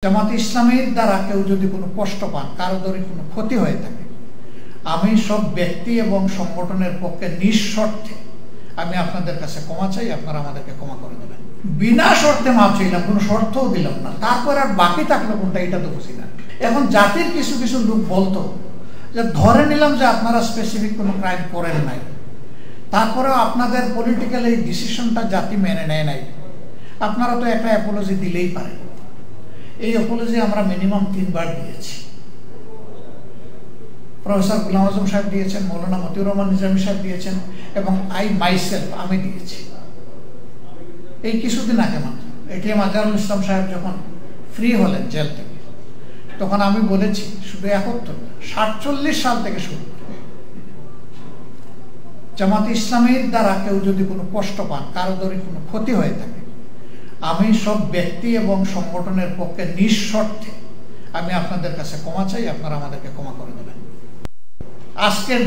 জামাত ইসলামের দ্বারা কেউ যদি কোনো কষ্ট পান, কারো যদি কোনো ক্ষতি হয়ে থাকে, আমি সব ব্যক্তি এবং সংগঠনের পক্ষে নিঃশর্তে আমি আপনাদের কাছে ক্ষমা চাই, আপনারা আমাদেরকে ক্ষমা করে দেবেন। বিনা শর্তে মাপ চাইলাম, কোনো শর্তও দিলাম না, তারপর আর বাকি থাকলো কোনটা এটা তো বুঝি না। এখন জাতির কিছু কিছু লোক বলতো যে ধরে নিলাম যে আপনারা স্পেসিফিক কোনো ক্রাইম করেন নাই, তারপরেও আপনাদের পলিটিক্যাল এই ডিসিশনটা জাতি মেনে নেয় নাই, আপনারা তো একটা অ্যাপোলজি দিলেই পারেন। এই অ্যাপোলজি আমরা মিনিমাম 3 বার দিয়েছি। প্রফেসর গোলাম আজম সাহেব দিয়েছেন, মৌলানা মতিউর রহমান নিজামী সাহেব দিয়েছেন, এবং আমি দিয়েছি। এই কিছুদিন আগে মাত্র এটিএম আজহারুল ইসলাম সাহেব যখন ফ্রি হলেন জেল থেকে, তখন আমি বলেছি শুধু 47 সাল থেকে শুরু জামাত ইসলামের দ্বারা কেউ যদি কোনো কষ্ট পান, কারো যদি কোনো ক্ষতি হয়ে থাকে, আমি সব ব্যক্তি এবং সংগঠনের পক্ষে নিঃশর্তে আমি আপনাদের কাছে ক্ষমা চাই, আপনারা আমাদেরকে ক্ষমা করে দেবেন। আজকের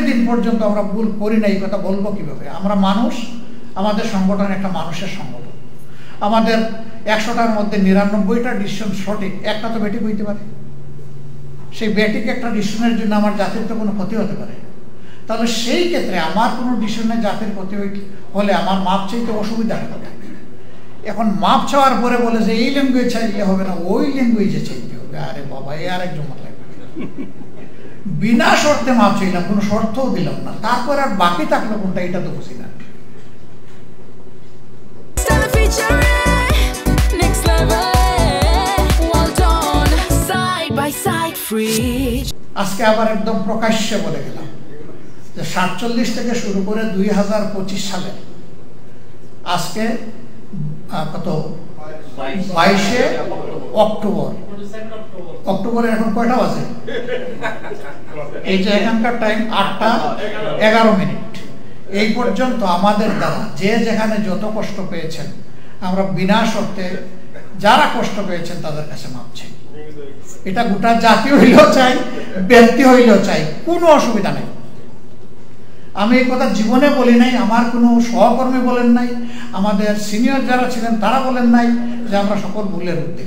দিন পর্যন্ত আমরা ভুল করি না, এই কথা বলবো কিভাবে? আমরা মানুষ, আমাদের সংগঠন একটা মানুষের সংগঠন। আমাদের 100টার মধ্যে 99টা ডিসিশন সঠিক, একটা তো বেঠিক হইতে পারে। সেই বেঠিক একটা ডিসিশনের জন্য আমার জাতির তো কোনো ক্ষতি হতে পারে। তাহলে সেই ক্ষেত্রে আমার কোনো ডিসিশনে জাতির ক্ষতি হলে আমার মাপ চাইতে অসুবিধা হবে। এখন মাপ চাওয়ার পরে বলে যে এই ল্যাঙ্গুয়েজ চাইলে হবে না, ওই ল্যাঙ্গুয়েজে চাইতে হবে। আরে বাবা, এ আর একজন লাগবে। বিনা শর্তে মাপ চাইলাম, কোনো শর্তও দিলাম না, তারপর আর বাকি থাকলো কোনটা এটা তো বুঝি না। আজকে আবার একদম প্রকাশ্যে বলে গেলাম যে 47 থেকে শুরু করে 2025 সালে আজকে কত 22শে অক্টোবরে এখন কয়টা বাজে? এই যে এখানকার টাইম 8টা 11 মিনিট। এই পর্যন্ত আমাদের দ্বারা যে যেখানে যত কষ্ট পেয়েছেন, আমরা বিনা শর্তে যারা কষ্ট পেয়েছেন তাদের কাছে মাপ চাই। এটা গোটা জাতি হইলেও চাই, ব্যক্তি হইলেও চাই, কোনো অসুবিধা নেই। আমি এই কথা জীবনে বলি নাই, আমার কোনো সহকর্মী বলেন নাই, আমাদের সিনিয়র যারা ছিলেন তারা বলেন নাই যে আমরা সকল ভুলের ঊর্ধ্বে।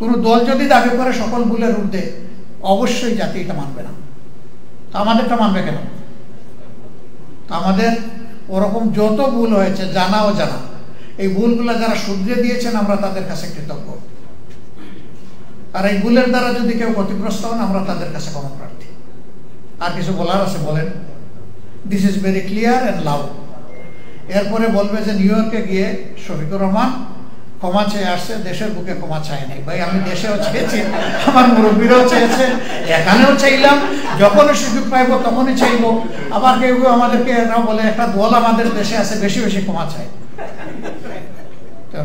কোনো দল যদি দাবি করে সকল ভুলের ঊর্ধ্বে, অবশ্যই জাতি এটা মানবে না। তো আমাদেরটা মানবে কেন? তো আমাদের ওরকম যত ভুল হয়েছে, জানা ও জানা, এই ভুলগুলো যারা শুধরে দিয়েছেন আমরা তাদের কাছে কৃতজ্ঞ। আর এই ভুলের দ্বারা যদি কেউ ক্ষতিগ্রস্ত হন, আমরা তাদের কাছে ক্ষমা প্রার্থী। আর কিছু বলার আছে বলেন? This is very clear and loud. এরপরে বলবে যে নিউ ইয়র্কে গিয়ে শফিকুর রহমান ক্ষমা চেয়ে আসছে, দেশের বুকে ক্ষমা চায় নাই। ভাই, আমি দেশেও চেয়েছি, আমার মুরব্বীরাও চেয়েছে, এখানেও চাইলাম, যখনই সুযোগ পাইব তখনই চাইব। আবার কেউ কেউ আমাদেরকে এরাও বলে একটা দল আমাদের দেশে আছে, বেশি বেশি ক্ষমা চায়।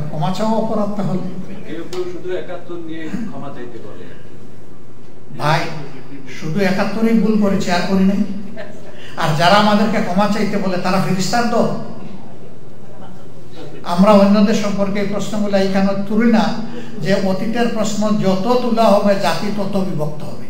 ক্ষমা চাওয়া অপরাধ তাহলে? ভাই, শুধু 71ই ভুল করেছি, আর করি নাই। আর যারা আমাদেরকে ক্ষমা চাইতে বলে তারা ফেরেশতার দল। আমরা অন্যদের সম্পর্কে এই প্রশ্নগুলো এখানে তুলি না, যে অতীতের প্রশ্ন যত তোলা হবে জাতি তত বিভক্ত হবে।